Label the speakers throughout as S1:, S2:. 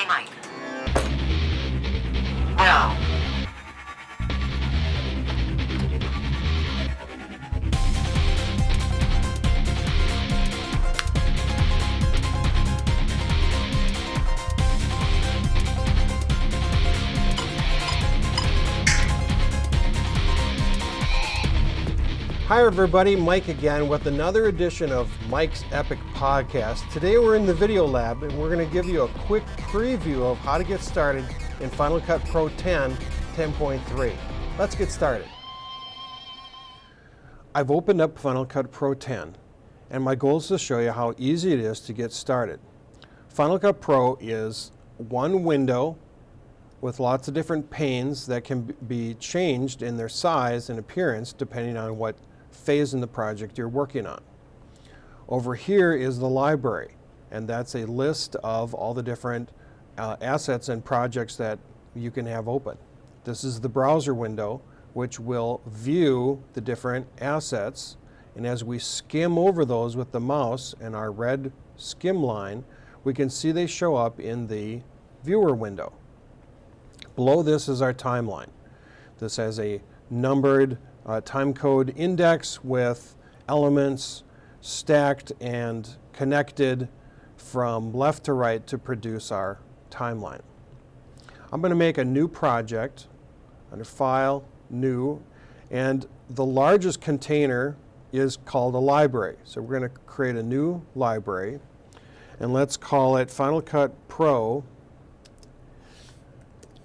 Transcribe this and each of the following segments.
S1: Hey, Mike. No.
S2: Hi everybody, Mike again with another edition of Mike's Epic Podcast. Today we're in the video lab and we're going to give you a quick preview of how to get started in Final Cut Pro 10, 10.3. Let's get started. I've opened up Final Cut Pro 10 and my goal is to show you how easy it is to get started. Final Cut Pro is one window with lots of different panes that can be changed in their size and appearance depending on what phase in the project you're working on. Over here is the library, and that's a list of all the different assets and projects that you can have open. This is the browser window, which will view the different assets, and as we skim over those with the mouse and our red skim line, we can see they show up in the viewer window. Below this is our timeline. This has a numbered time code index with elements stacked and connected from left to right to produce our timeline. I'm going to make a new project under File, New, and the largest container is called a library. So we're going to create a new library, and let's call it Final Cut Pro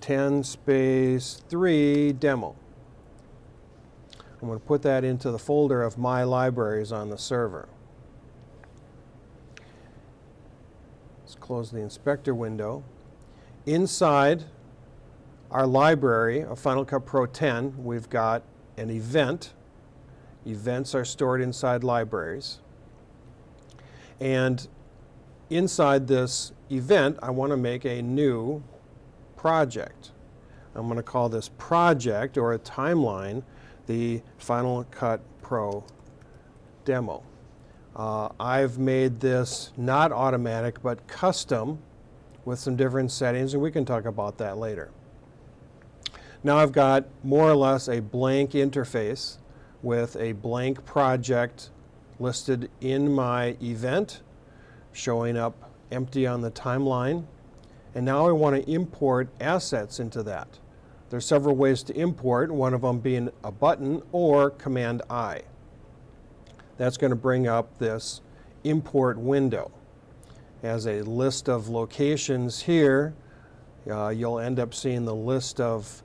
S2: 10-3 Demo. I'm going to put that into the folder of My Libraries on the server. Let's close the inspector window. Inside our library of Final Cut Pro 10, we've got an event. Events are stored inside libraries. And inside this event, I want to make a new project. I'm going to call this project, or a timeline, the Final Cut Pro demo. I've made this not automatic but custom with some different settings, and we can talk about that later. Now I've got more or less a blank interface with a blank project listed in my event, showing up empty on the timeline. And now I want to import assets into that. There's several ways to import, one of them being a button or Command I. That's going to bring up this import window. As a list of locations here, you'll end up seeing the list of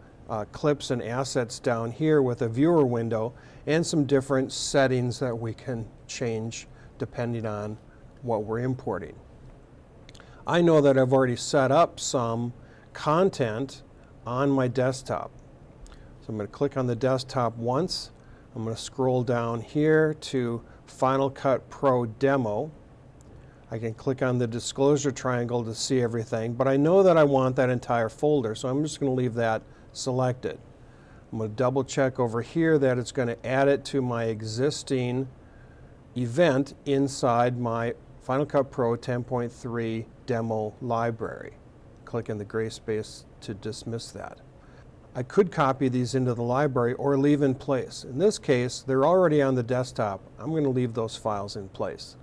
S2: clips and assets down here with a viewer window and some different settings that we can change depending on what we're importing. I know that I've already set up some content on my desktop. So I'm going to click on the desktop once. I'm going to scroll down here to Final Cut Pro Demo. I can click on the disclosure triangle to see everything, but I know that I want that entire folder, so I'm just going to leave that selected. I'm going to double check over here that it's going to add it to my existing event inside my Final Cut Pro 10.3 demo library. Click in the gray space to dismiss that. I could copy these into the library or leave in place. In this case, they're already on the desktop. I'm going to leave those files in place.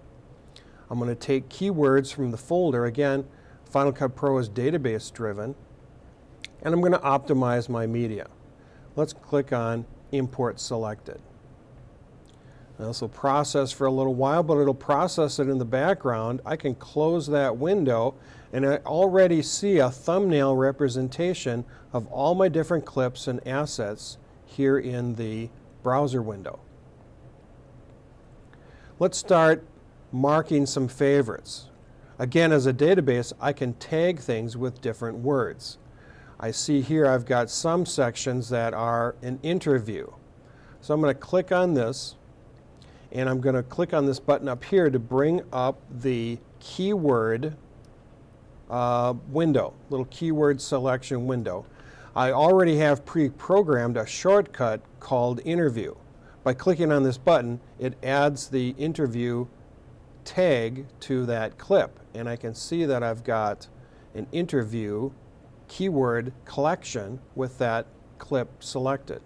S2: I'm going to take keywords from the folder. Again, Final Cut Pro is database driven, and I'm going to optimize my media. Let's click on Import Selected. Now, this will process for a little while, but it'll process it in the background. I can close that window, and I already see a thumbnail representation of all my different clips and assets here in the browser window. Let's start marking some favorites. Again, as a database, I can tag things with different words. I see here I've got some sections that are an interview. So I'm going to click on this, and I'm going to click on this button up here to bring up the keyword window, little keyword selection window. I already have pre-programmed a shortcut called interview. By clicking on this button, it adds the interview tag to that clip, and I can see that I've got an interview keyword collection with that clip selected.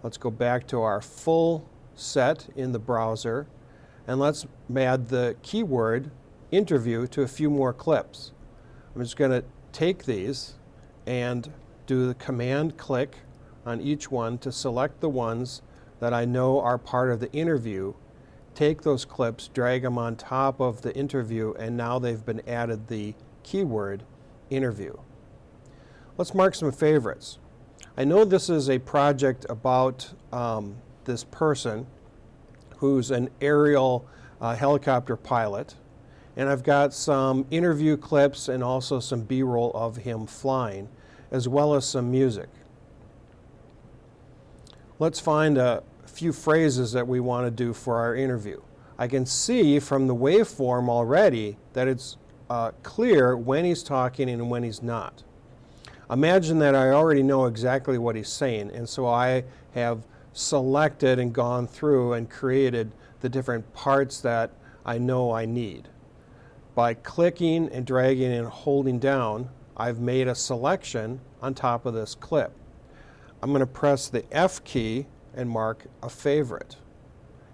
S2: Let's go back to our full set in the browser, and let's add the keyword interview to a few more clips. I'm just going to take these and do the command click on each one to select the ones that I know are part of the interview, take those clips, drag them on top of the interview, and now they've been added the keyword interview. Let's mark some favorites. I know this is a project about this person who's an aerial helicopter pilot, and I've got some interview clips and also some B-roll of him flying, as well as some music. Let's find a few phrases that we want to do for our interview. I can see from the waveform already that it's clear when he's talking and when he's not. Imagine that I already know exactly what he's saying, and so I have selected and gone through and created the different parts that I know I need. By clicking and dragging and holding down, I've made a selection on top of this clip. I'm going to press the F key and mark a favorite.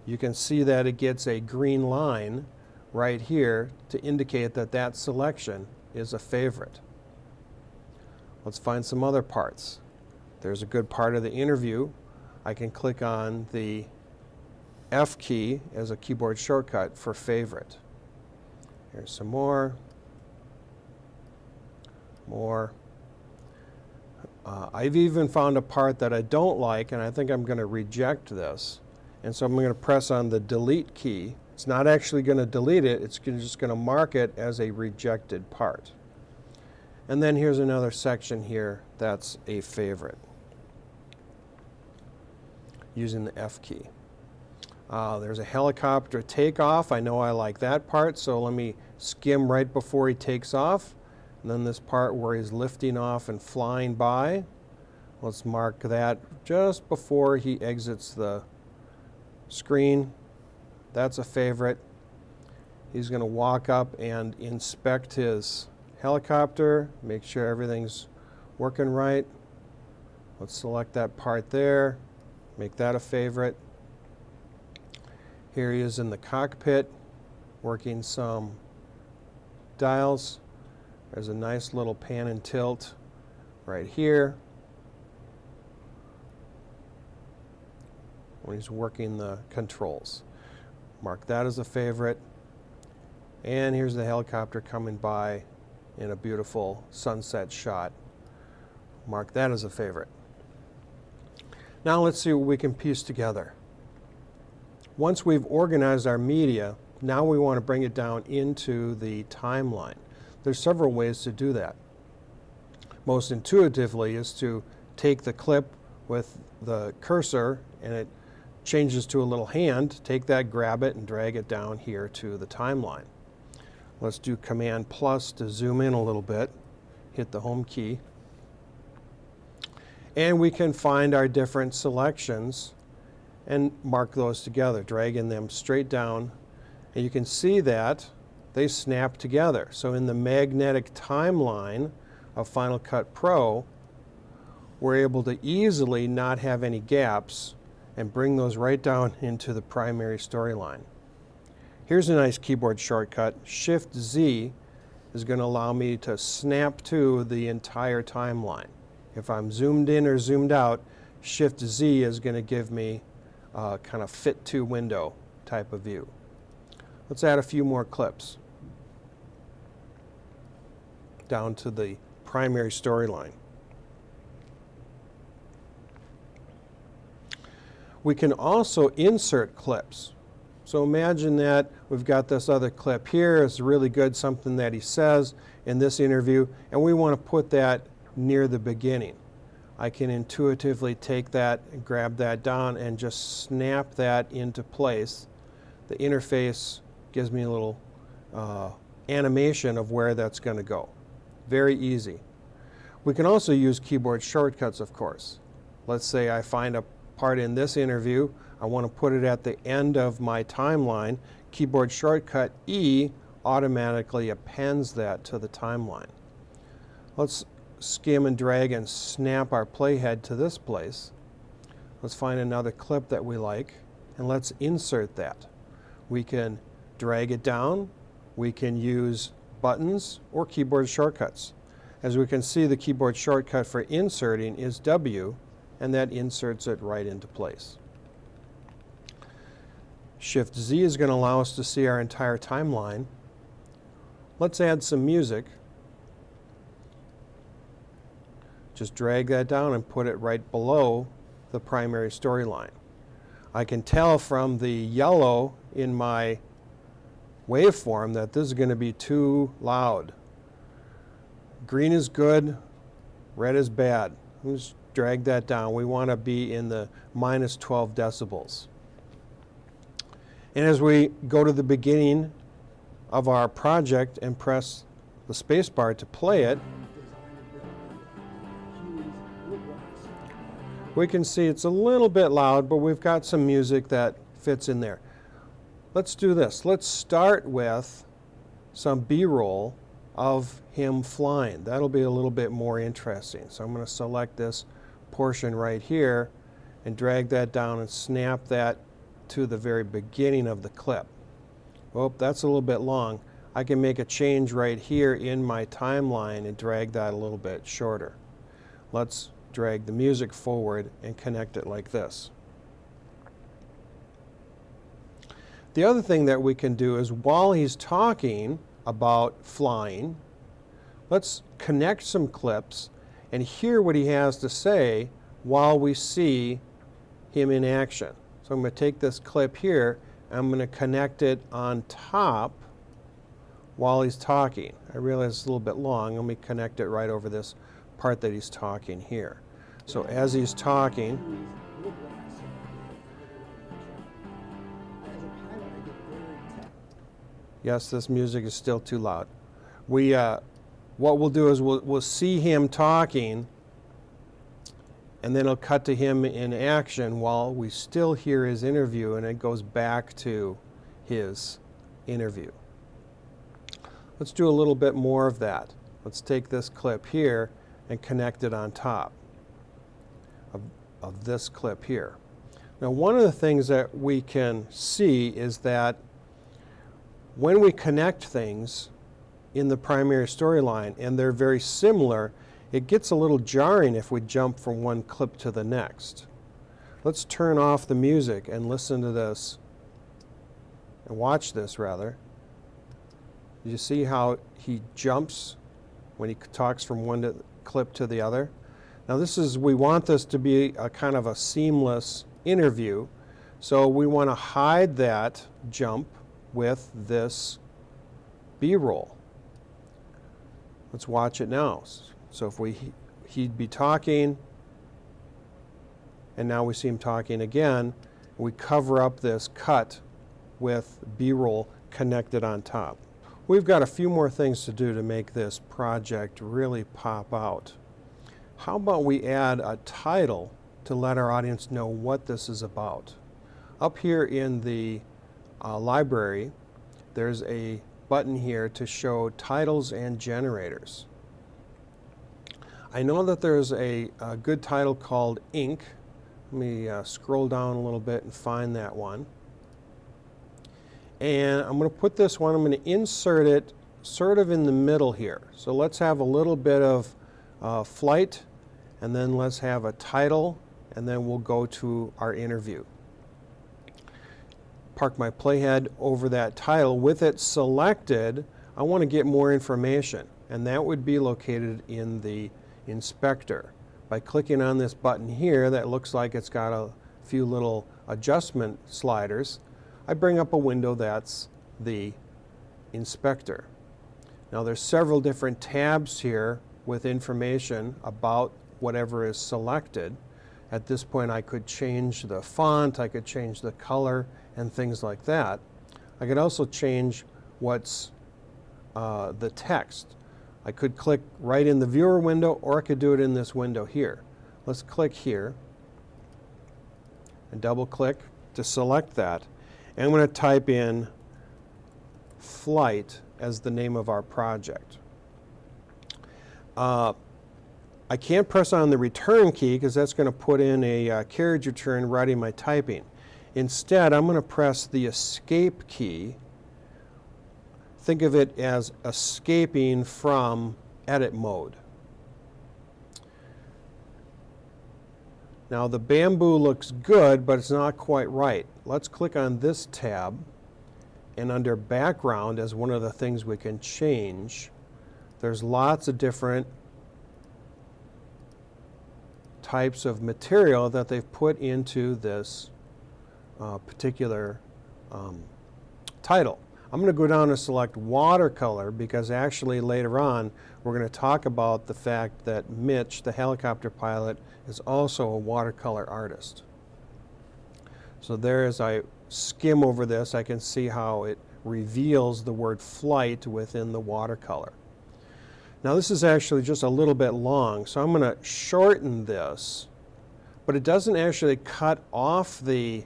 S2: You can see that it gets a green line right here to indicate that that selection is a favorite. Let's find some other parts. There's a good part of the interview. I can click on the F key as a keyboard shortcut for favorite. Here's some more. I've even found a part that I don't like, and I think I'm going to reject this. And so I'm going to press on the delete key. It's not actually going to delete it, it's just going to mark it as a rejected part. And then here's another section here that's a favorite, using the F key. There's a helicopter takeoff. I know I like that part, so let me skim right before he takes off. And then this part where he's lifting off and flying by, let's mark that just before he exits the screen. That's a favorite. He's going to walk up and inspect his helicopter, make sure everything's working right. Let's select that part there, make that a favorite. Here he is in the cockpit, working some dials. There's a nice little pan and tilt right here when he's working the controls. Mark that as a favorite. And here's the helicopter coming by in a beautiful sunset shot. Mark that as a favorite. Now let's see what we can piece together. Once we've organized our media, now we want to bring it down into the timeline. There's several ways to do that. Most intuitively is to take the clip with the cursor and it changes to a little hand, take that, grab it, and drag it down here to the timeline. Let's do Command plus to zoom in a little bit, hit the home key. And we can find our different selections and mark those together, dragging them straight down. And you can see that they snap together. So in the magnetic timeline of Final Cut Pro, we're able to easily not have any gaps and bring those right down into the primary storyline. Here's a nice keyboard shortcut. Shift-Z is going to allow me to snap to the entire timeline. If I'm zoomed in or zoomed out, Shift-Z is going to give me a kind of fit to window type of view. Let's add a few more clips down to the primary storyline. We can also insert clips. So imagine that we've got this other clip here. It's really good, something that he says in this interview, and we want to put that near the beginning. I can intuitively take that and grab that down and just snap that into place. The interface gives me a little animation of where that's going to go. Very easy. We can also use keyboard shortcuts, of course. Let's say I find a part in this interview, I want to put it at the end of my timeline. Keyboard shortcut E automatically appends that to the timeline. Let's skim and drag and snap our playhead to this place. Let's find another clip that we like, and let's insert that. We can drag it down, we can use buttons or keyboard shortcuts. As we can see, the keyboard shortcut for inserting is W, and that inserts it right into place. Shift Z is going to allow us to see our entire timeline. Let's add some music. Just drag that down and put it right below the primary storyline. I can tell from the yellow in my waveform that this is going to be too loud. Green is good, red is bad. Just drag that down. We want to be in the minus 12 decibels. And as we go to the beginning of our project and press the space bar to play it, we can see it's a little bit loud, but we've got some music that fits in there. Let's do this. Let's start with some B-roll of him flying. That'll be a little bit more interesting. So I'm going to select this portion right here and drag that down and snap that to the very beginning of the clip. Oh, that's a little bit long. I can make a change right here in my timeline and drag that a little bit shorter. Let's drag the music forward and connect it like this. The other thing that we can do is while he's talking about flying, let's connect some clips and hear what he has to say while we see him in action. So I'm going to take this clip here and I'm going to connect it on top while he's talking. I realize it's a little bit long. Let me connect it right over this part that he's talking here. So as he's talking, yes, this music is still too loud. What we'll do is we'll see him talking, and then it'll cut to him in action while we still hear his interview, and it goes back to his interview. Let's do a little bit more of that. Let's take this clip here and connect it on top of this clip here. Now, one of the things that we can see is that when we connect things in the primary storyline and they're very similar, it gets a little jarring if we jump from one clip to the next. Let's turn off the music and listen to this, and watch this rather. You see how he jumps when he talks from one clip to the other? Now we want this to be a kind of a seamless interview, so we want to hide that jump with this B-roll. Let's watch it now. So if he'd be talking, and now we see him talking again, we cover up this cut with B-roll connected on top. We've got a few more things to do to make this project really pop out. How about we add a title to let our audience know what this is about? Up here in the library, there's a button here to show titles and generators. I know that there's a good title called Ink. Let me scroll down a little bit and find that one. And I'm going to put this one, I'm going to insert it sort of in the middle here. So let's have a little bit of flight, and then let's have a title, and then we'll go to our interview. Park my playhead over that title. With it selected, I want to get more information, and that would be located in the inspector. By clicking on this button here that looks like it's got a few little adjustment sliders, I bring up a window that's the inspector. Now there's several different tabs here with information about whatever is selected. At this point I could change the font, I could change the color and things like that. I could also change what's the text. I could click right in the viewer window, or I could do it in this window here. Let's click here and double click to select that. And I'm going to type in flight as the name of our project. I can't press on the return key because that's going to put in a carriage return writing my typing. Instead, I'm going to press the escape key. Think of it as escaping from edit mode. Now the bamboo looks good, but it's not quite right. Let's click on this tab, and under background as one of the things we can change, there's lots of different types of material that they've put into this particular title. I'm going to go down and select watercolor because actually later on we're going to talk about the fact that Mitch, the helicopter pilot, is also a watercolor artist. So there, as I skim over this, I can see how it reveals the word flight within the watercolor. Now this is actually just a little bit long, so I'm going to shorten this, but it doesn't actually cut off the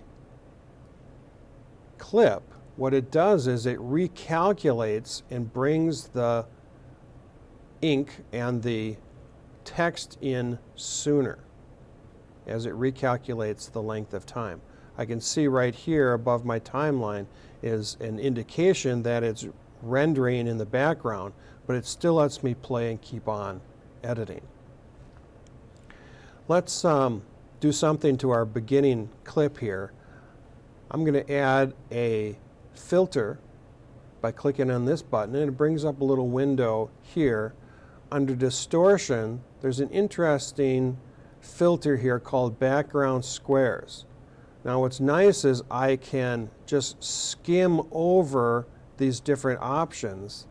S2: clip. What it does is it recalculates and brings the ink and the text in sooner as it recalculates the length of time. I can see right here above my timeline is an indication that it's rendering in the background, but it still lets me play and keep on editing. Let's do something to our beginning clip here. I'm going to add a filter by clicking on this button, and it brings up a little window here. Under distortion, there's an interesting filter here called background squares. Now what's nice is I can just skim over these different options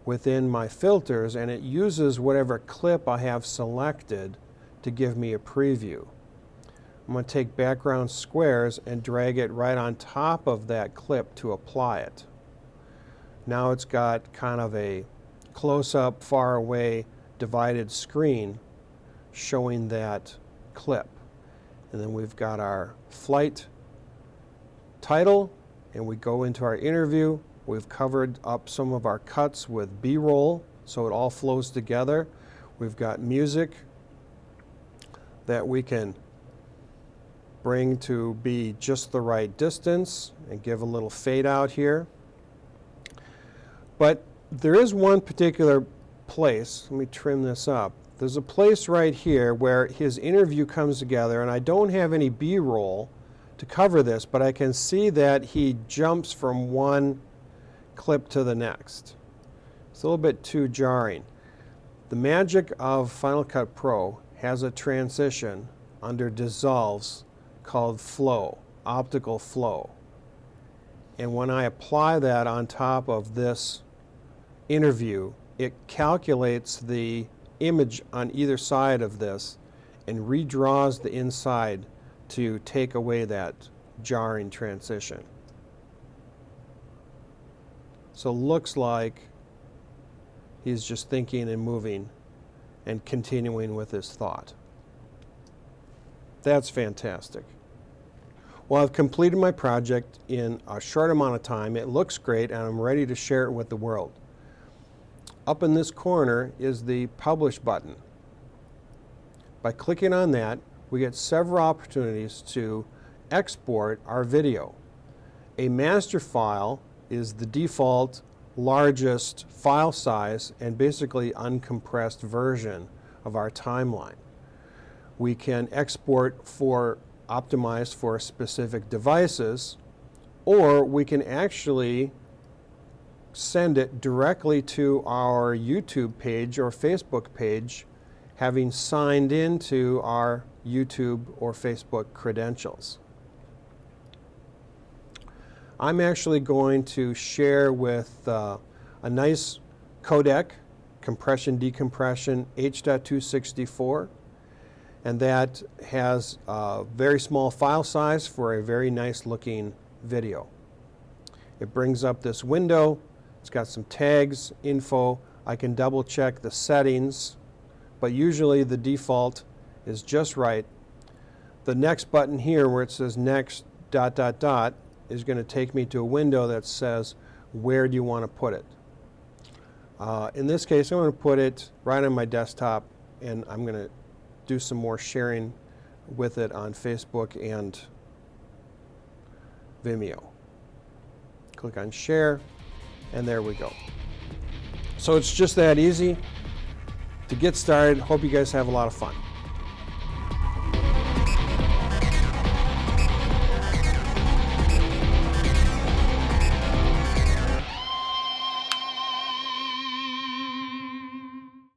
S2: within my filters, and it uses whatever clip I have selected to give me a preview. I'm going to take background squares and drag it right on top of that clip to apply it. Now it's got kind of a close-up, far away, divided screen showing that clip. And then we've got our flight title, and we go into our interview. We've covered up some of our cuts with B-roll, so it all flows together. We've got music that we can bring to be just the right distance and give a little fade out here. But there is one particular place, let me trim this up. There's a place right here where his interview comes together, and I don't have any B-roll to cover this, but I can see that he jumps from one clip to the next. It's a little bit too jarring. The magic of Final Cut Pro has a transition under dissolves called flow, optical flow. And when I apply that on top of this interview, it calculates the image on either side of this and redraws the inside to take away that jarring transition. So looks like he's just thinking and moving and continuing with his thought. That's fantastic. Well, I've completed my project in a short amount of time. It looks great, and I'm ready to share it with the world. Up in this corner is the Publish button. By clicking on that, we get several opportunities to export our video. A master file is the default largest file size and basically uncompressed version of our timeline. We can export for optimized for specific devices, or we can actually send it directly to our YouTube page or Facebook page, having signed into our YouTube or Facebook credentials. I'm actually going to share with a nice codec, compression decompression H.264, and that has a very small file size for a very nice looking video. It brings up this window. It's got some tags, info. I can double check the settings, but usually the default is just right. The next button here where it says next ... is going to take me to a window that says where do you want to put it. In this case, I'm going to put it right on my desktop, and I'm going to do some more sharing with it on Facebook and Vimeo. Click on share, and there we go. So it's just that easy to get started. Hope you guys have a lot of fun.